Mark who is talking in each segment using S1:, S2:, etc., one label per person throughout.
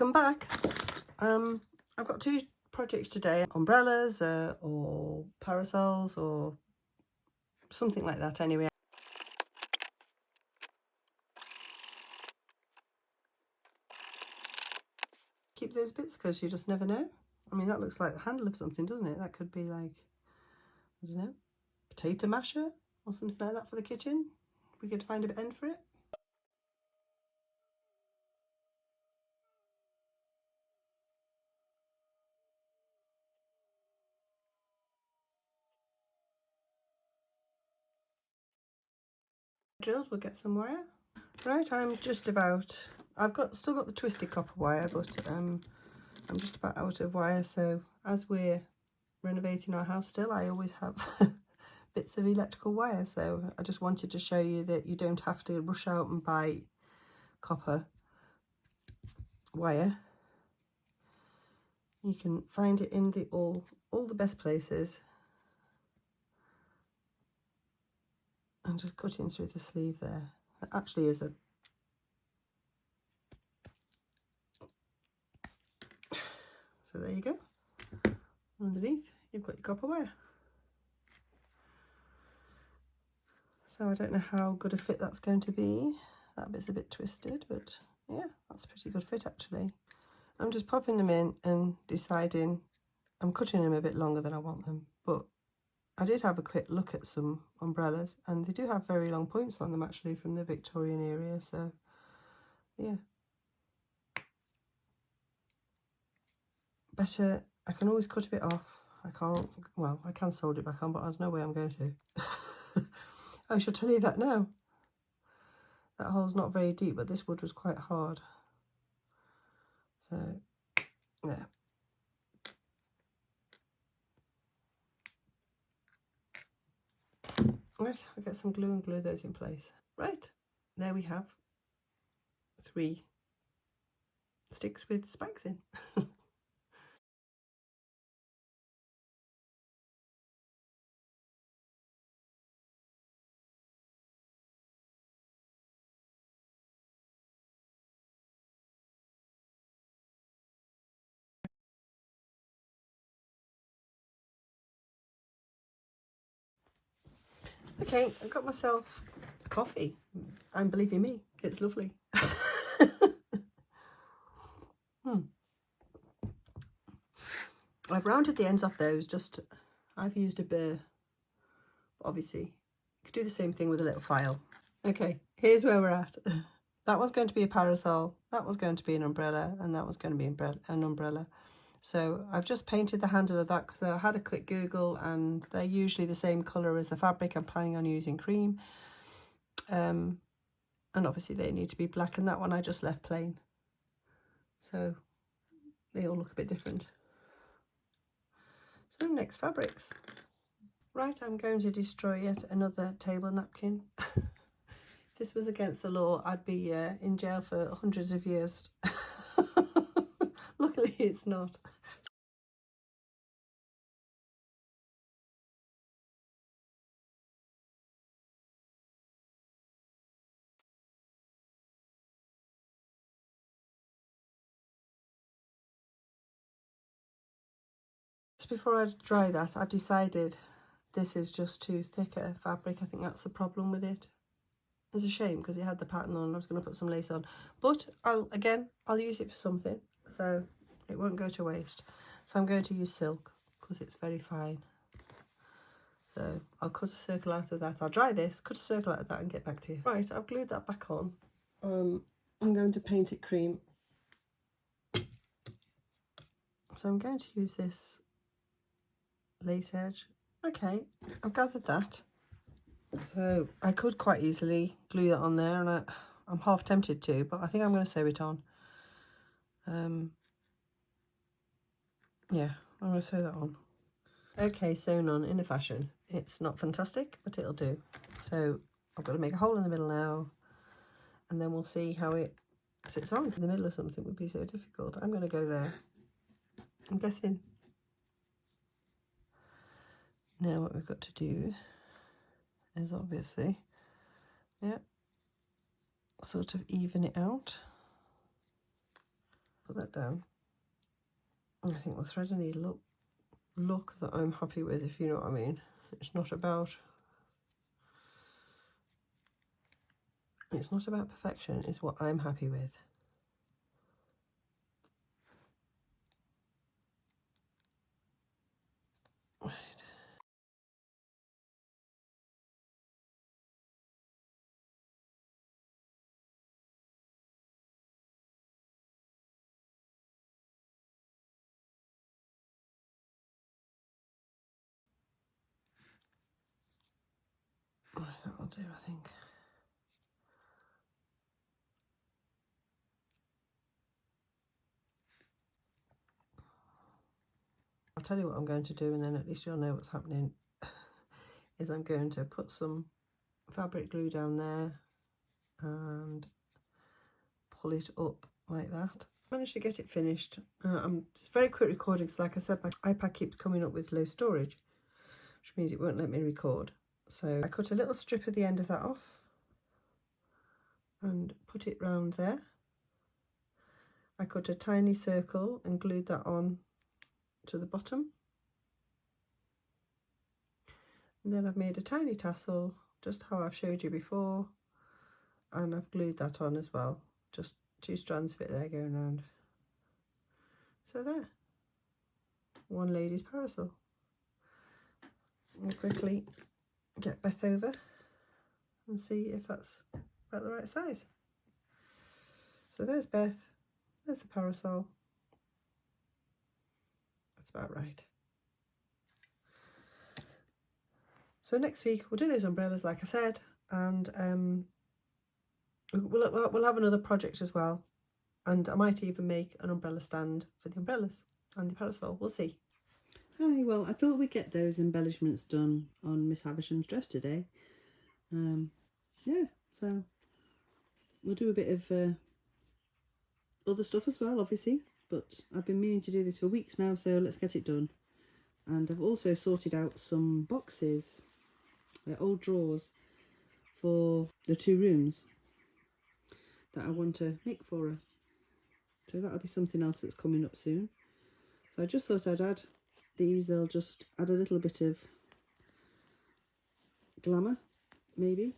S1: Come back. I've got two projects today, umbrellas or parasols or something like that anyway. Keep those bits because you just never know. I mean, that looks like the handle of something, doesn't it? That could be like, I don't know, potato masher or something like that for the kitchen. We could find an end for it. Drilled, we'll get some wire. Right, I'm just about, still got the twisted copper wire, but I'm just about out of wire. So as we're renovating our house still, I always have bits of electrical wire. So I just wanted to show you that you don't have to rush out and buy copper wire. You can find it in all the best places. I'm just cutting through the sleeve there. It actually is a so there you go. Underneath you've got your copper wire. So I don't know how good a fit that's going to be. That bit's a bit twisted, but yeah, that's a pretty good fit actually. I'm just popping them in and deciding, I'm cutting them a bit longer than I want them, but I did have a quick look at some umbrellas and they do have very long points on them actually from the Victorian area, so yeah. Better, I can always cut a bit off. I can't, well, I can solder it back on, but there's no way I'm going to. I should tell you that now. That hole's not very deep, but this wood was quite hard. So, there. Right, I'll get some glue and glue those in place. Right, there we have 3 sticks with spikes in. Okay, I've got myself a coffee, and believe you me, it's lovely. I've rounded the ends off those, I've used a burr. Obviously, you could do the same thing with a little file. Okay, here's where we're at. That one's going to be a parasol, that was going to be an umbrella, and that was going to be an umbrella. So I've just painted the handle of that because I had a quick Google and they're usually the same colour as the fabric. I'm planning on using cream. And obviously they need to be black, and that one I just left plain. So they all look a bit different. So next, fabrics. Right, I'm going to destroy yet another table napkin. If this was against the law, I'd be in jail for hundreds of years. Luckily it's not. Just before I dry that, I've decided this is just too thicker fabric. I think that's the problem with it. It's a shame because it had the pattern on and I was going to put some lace on. But I'll use it for something, so it won't go to waste. So I'm going to use silk because it's very fine. So I'll cut a circle out of that. I'll dry this, cut a circle out of that and get back to you. Right, I've glued that back on. I'm going to paint it cream. So I'm going to use this lace edge. Okay, I've gathered that. So I could quite easily glue that on there, and I'm half tempted to, but I think I'm going to sew it on. Yeah, I'm going to sew that on. Okay, sewn on in a fashion. It's not fantastic, but it'll do. So I've got to make a hole in the middle now, and then we'll see how it sits on. In the middle of something would be so difficult. I'm going to go there. I'm guessing. Now what we've got to do is obviously, yeah, sort of even it out. put that down. And I think we'll thread a needle look that I'm happy with, if you know what I mean. It's not about perfection, it's what I'm happy with. Right. Right, that will do, I think. I'll tell you what I'm going to do, and then at least you'll know what's happening. Is I'm going to put some fabric glue down there and pull it up like that. Managed to get it finished. I'm just very quick recording because, like I said, my iPad keeps coming up with low storage, which means it won't let me record. So I cut a little strip at the end of that off and put it round there. I cut a tiny circle and glued that on to the bottom. And then I've made a tiny tassel, just how I've showed you before, and I've glued that on as well. Just 2 strands of it there going around. So there, one lady's parasol. I'll quickly get Beth over and see if that's about the right size. So there's Beth, there's the parasol. That's about right. So next week we'll do those umbrellas, like I said, and we'll have another project as well, and I might even make an umbrella stand for the umbrellas and the parasol. We'll see. Hi, well, I thought we'd get those embellishments done on Miss Havisham's dress today. Yeah, so we'll do a bit of other stuff as well, obviously, but I've been meaning to do this for weeks now, so let's get it done. And I've also sorted out some boxes, old drawers, for the 2 rooms that I want to make for her. So that'll be something else that's coming up soon. So I just thought I'd add these. They'll just add a little bit of glamour, maybe.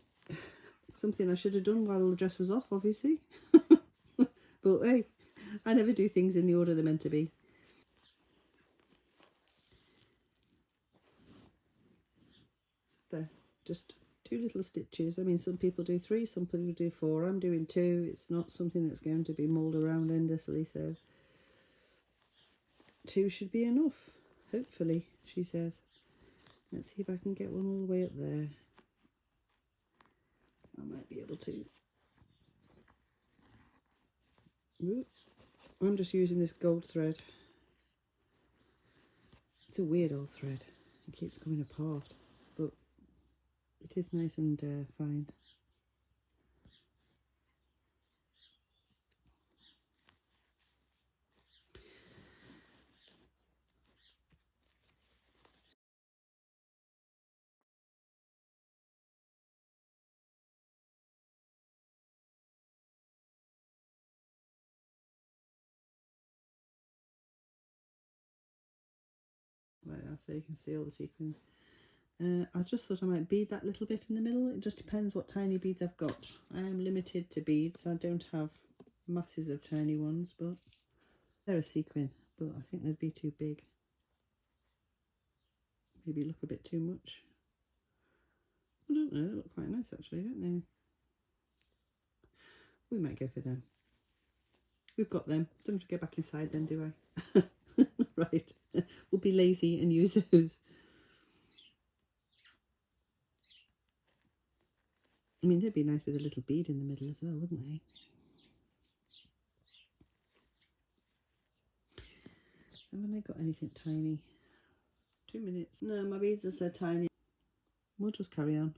S1: Something I should have done while the dress was off, obviously. But hey, I never do things in the order they're meant to be. So there, just 2 little stitches. I mean, some people do 3, some people do 4. I'm doing 2. It's not something that's going to be mulled around endlessly, so 2 should be enough, hopefully, she says. Let's see if I can get one all the way up there. I might be able to. Ooh, I'm just using this gold thread. It's a weird old thread. It keeps coming apart, but it is nice and fine. Right now, so you can see all the sequins. I just thought I might bead that little bit in the middle. It just depends what tiny beads I've got. I am limited to beads. I don't have masses of tiny ones, but they're a sequin, but I think they'd be too big. Maybe look a bit too much. I don't know, they look quite nice actually, don't they? We might go for them. We've got them. Don't have to go back inside then, do I? Right. We'll be lazy and use those. I mean, they'd be nice with a little bead in the middle as well, wouldn't they? Haven't I got anything tiny? 2 minutes. No, my beads are so tiny. We'll just carry on.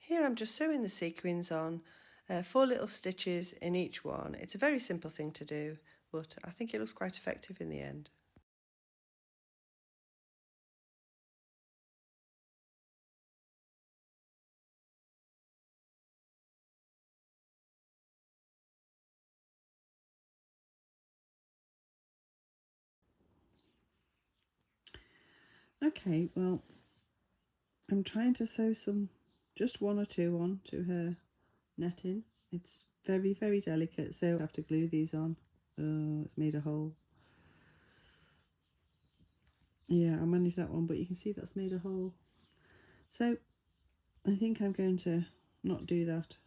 S1: Here I'm just sewing the sequins on, 4 little stitches in each one. It's a very simple thing to do, but I think it looks quite effective in the end. Okay, well, I'm trying to sew just 1 or 2 on to her netting. It's very, very delicate, so I have to glue these on. Oh, it's made a hole. Yeah, I managed that one, but you can see that's made a hole. So I think I'm going to not do that.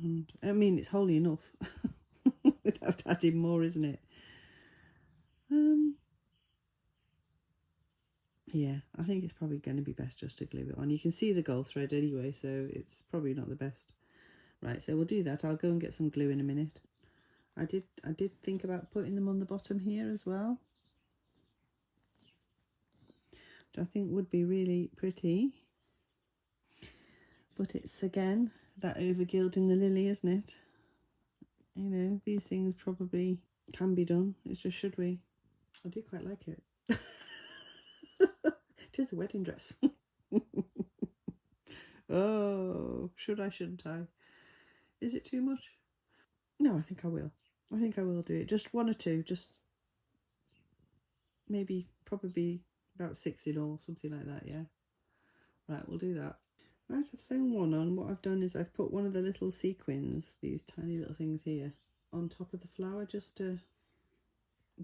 S1: And I mean, it's wholly enough without adding more, isn't it? Yeah, I think it's probably going to be best just to glue it on. You can see the gold thread anyway, so it's probably not the best. Right, so we'll do that. I'll go and get some glue in a minute. I did think about putting them on the bottom here as well, which I think would be really pretty. But it's, again, that over gilding the lily, isn't it? You know, these things probably can be done. It's just, should we? I do quite like it. It is a wedding dress. Oh, should I, shouldn't I? Is it too much? No, I think I will. I think I will do it. Just 1 or 2, just maybe, probably about 6 in all, something like that, yeah. Right, we'll do that. Right, I've sewn one on. What I've done is I've put one of the little sequins, these tiny little things here, on top of the flower, just to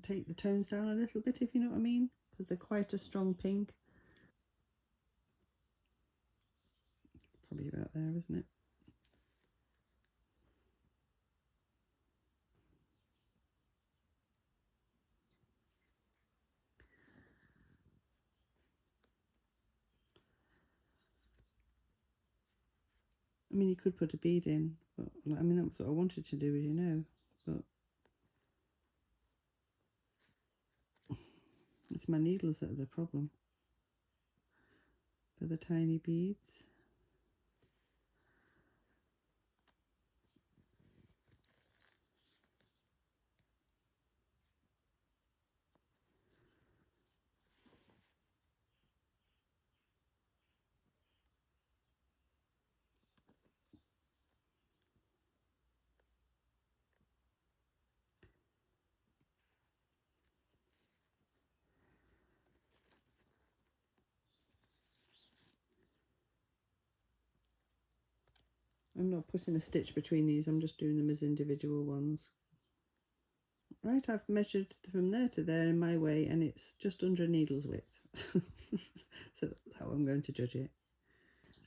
S1: take the tones down a little bit, if you know what I mean, because they're quite a strong pink. Probably about there, isn't it? I mean, you could put a bead in, but I mean, that's what I wanted to do, as you know, but it's my needles that are the problem. For the tiny beads. I'm not putting a stitch between these, I'm just doing them as individual ones. Right, I've measured from there to there in my way, and it's just under a needle's width. So that's how I'm going to judge it.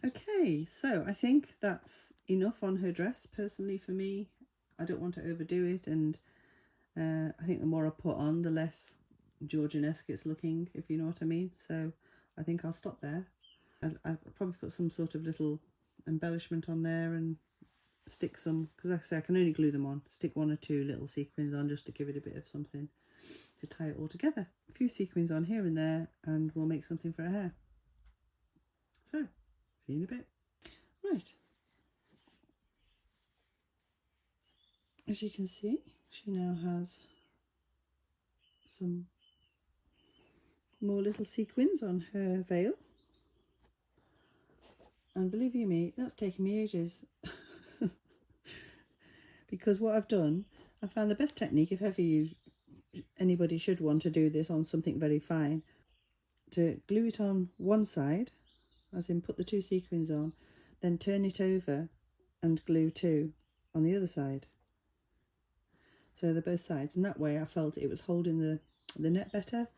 S1: Okay, so I think that's enough on her dress, personally, for me. I don't want to overdo it, and I think the more I put on, the less Georgianesque it's looking, if you know what I mean. So I think I'll stop there. I'll probably put some sort of little embellishment on there and stick some, because like I say, I can only glue them on, stick 1 or 2 little sequins on just to give it a bit of something to tie it all together. A few sequins on here and there, and we'll make something for her hair. So, see you in a bit. Right, as you can see, she now has some more little sequins on her veil, and believe you me, that's taken me ages. Because what I've done, I found the best technique, if ever anybody should want to do this on something very fine, to glue it on one side, as in put the 2 sequins on, then turn it over and glue 2 on the other side. So they're both sides, and that way I felt it was holding the net better,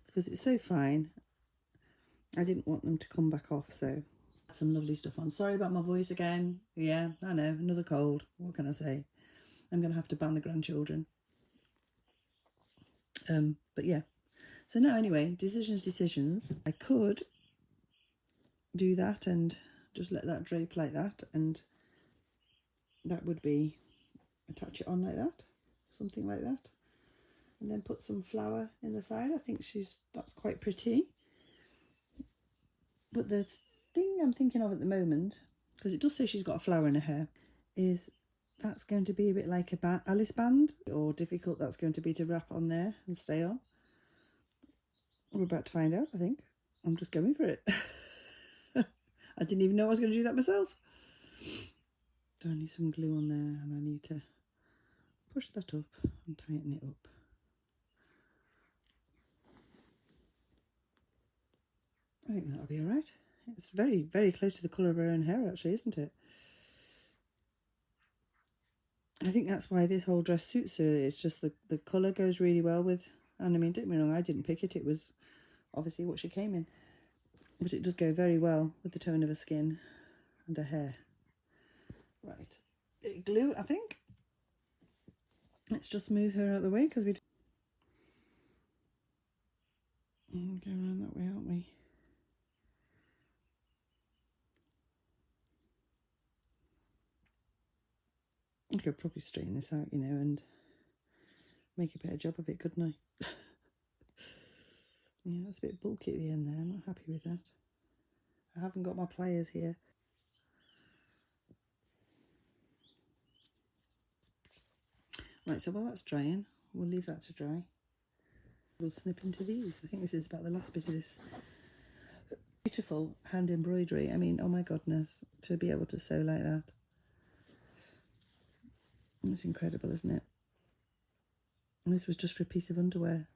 S1: because it's so fine. I didn't want them to come back off, so some lovely stuff on. Sorry about my voice again. Yeah, I know, another cold. What can I say? I'm going to have to ban the grandchildren. But yeah. So now anyway, decisions. I could do that and just let that drape like that, and that would be attach it on like that, something like that, and then put some flower in the side. I think that's quite pretty. But the thing I'm thinking of at the moment because it does say she's got a flower in her hair, is that's going to be a bit like a Alice band, or difficult that's going to be to wrap on there and stay on. We're about to find out, I think. I'm just going for it. I didn't even know I was going to do that myself. So I need some glue on there, and I need to push that up and tighten it up. I think that'll be all right. It's very, very close to the colour of her own hair, actually, isn't it? I think that's why this whole dress suits her. It's just the colour goes really well with, and I mean, don't get me wrong, I didn't pick it. It was obviously what she came in. But it does go very well with the tone of her skin and her hair. Right. Glue, I think. Let's just move her out of the way because we... We're going around that way, aren't we? I could probably straighten this out, you know, and make a better job of it, couldn't I? Yeah, that's a bit bulky at the end there. I'm not happy with that. I haven't got my pliers here. Right, so while that's drying, we'll leave that to dry. We'll snip into these. I think this is about the last bit of this beautiful hand embroidery. I mean, oh my goodness, to be able to sew like that. It's incredible, isn't it? And this was just for a piece of underwear.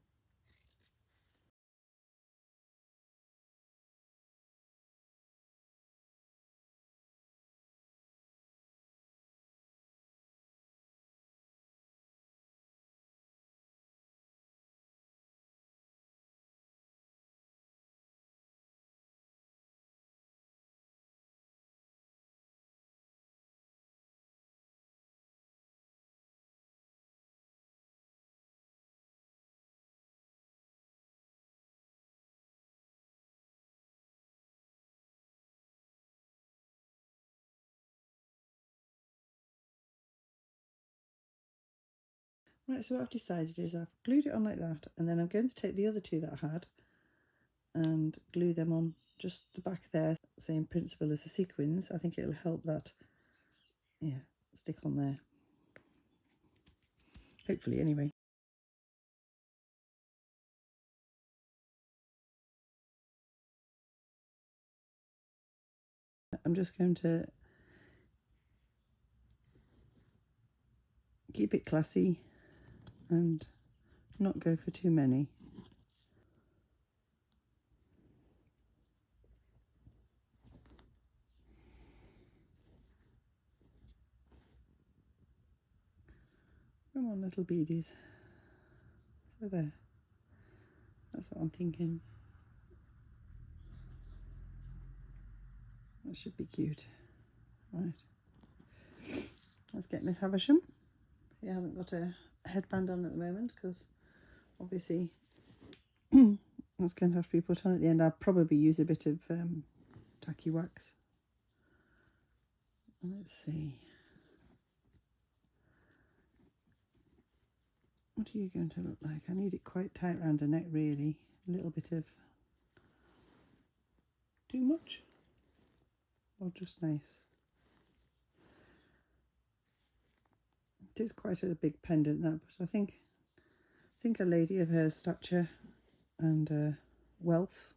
S1: Right, so what I've decided is I've glued it on like that, and then I'm going to take the other two that I had and glue them on just the back there. Same principle as the sequins. I think it'll help that, yeah, stick on there. Hopefully, anyway. I'm just going to keep it classy and not go for too many. Come on, little beadies. So there. That's what I'm thinking. That should be cute. Right. Let's get Miss Havisham. He hasn't got a headband on at the moment because obviously that's going to have to be put on at the end. I'll probably use a bit of tacky wax. Let's see. What are you going to look like? I need it quite tight around her neck, really. A little bit of... Too much? Or just nice? It is quite a big pendant, that, but I think a lady of her stature and wealth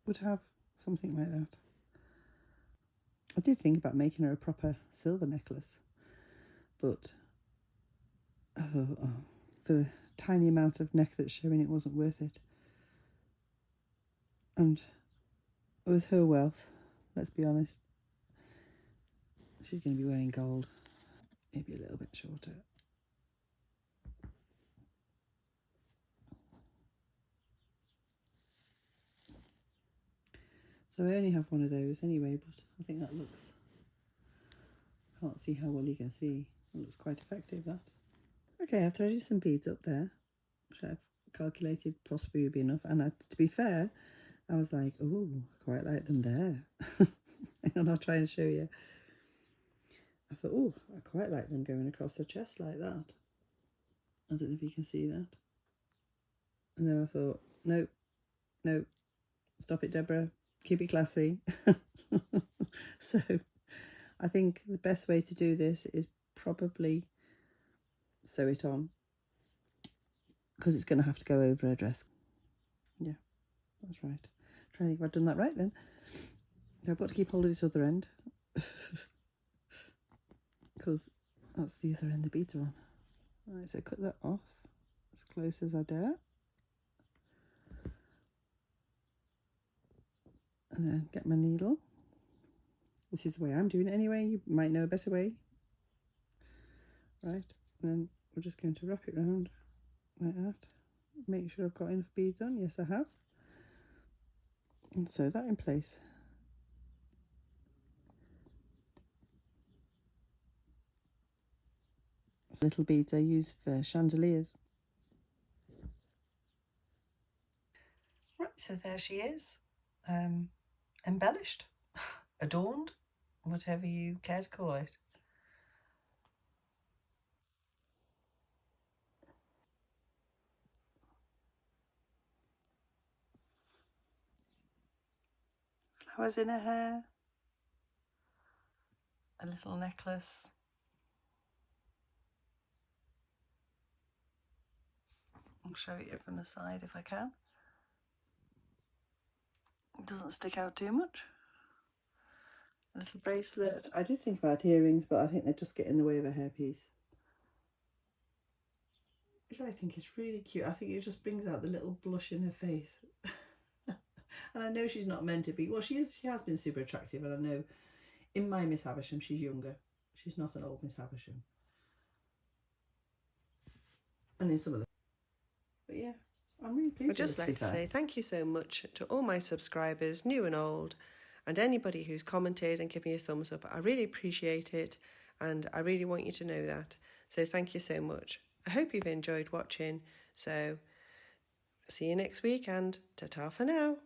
S1: would have something like that. I did think about making her a proper silver necklace, but I thought, oh, for the tiny amount of neck that's showing, it wasn't worth it. And with her wealth, let's be honest, she's going to be wearing gold, maybe a little bit shorter. So I only have one of those anyway, but I think that looks, can't see how well you can see, it looks quite effective, that. Okay, I've threaded some beads up there, which I've calculated possibly would be enough, and to be fair, I was like, oh, quite like them there. Hang on, I'll try and show you. I thought, oh, I quite like them going across the chest like that. I don't know if you can see that. And then I thought, nope, nope, stop it, Deborah. Keep it classy. So I think the best way to do this is probably sew it on, because it's going to have to go over her dress. Yeah, that's right. I'm trying to think if I've done that right then. I've got to keep hold of this other end because that's the other end the beads are on. Right, so cut that off as close as I dare. And then get my needle. This is the way I'm doing it anyway. You might know a better way. Right, and then we're just going to wrap it round like that. Make sure I've got enough beads on. Yes, I have. And sew that in place. Little beads I use for chandeliers. Right, so there she is, embellished, adorned, whatever you care to call it. Flowers in her hair, a little necklace. I'll show you from the side if I can. It doesn't stick out too much. A little bracelet. I did think about earrings, but I think they just get in the way of a hairpiece, which I think is really cute. I think it just brings out the little blush in her face. And I know she's not meant to be. Well, she has been super attractive, and I know in my Miss Havisham she's younger. She's not an old Miss Havisham. And in some of the... But yeah, I'm really pleased. I'd just like to say thank you so much to all my subscribers, new and old, and anybody who's commented and given me a thumbs up. I really appreciate it, and I really want you to know that. So thank you so much. I hope you've enjoyed watching. So see you next week, and ta-ta for now.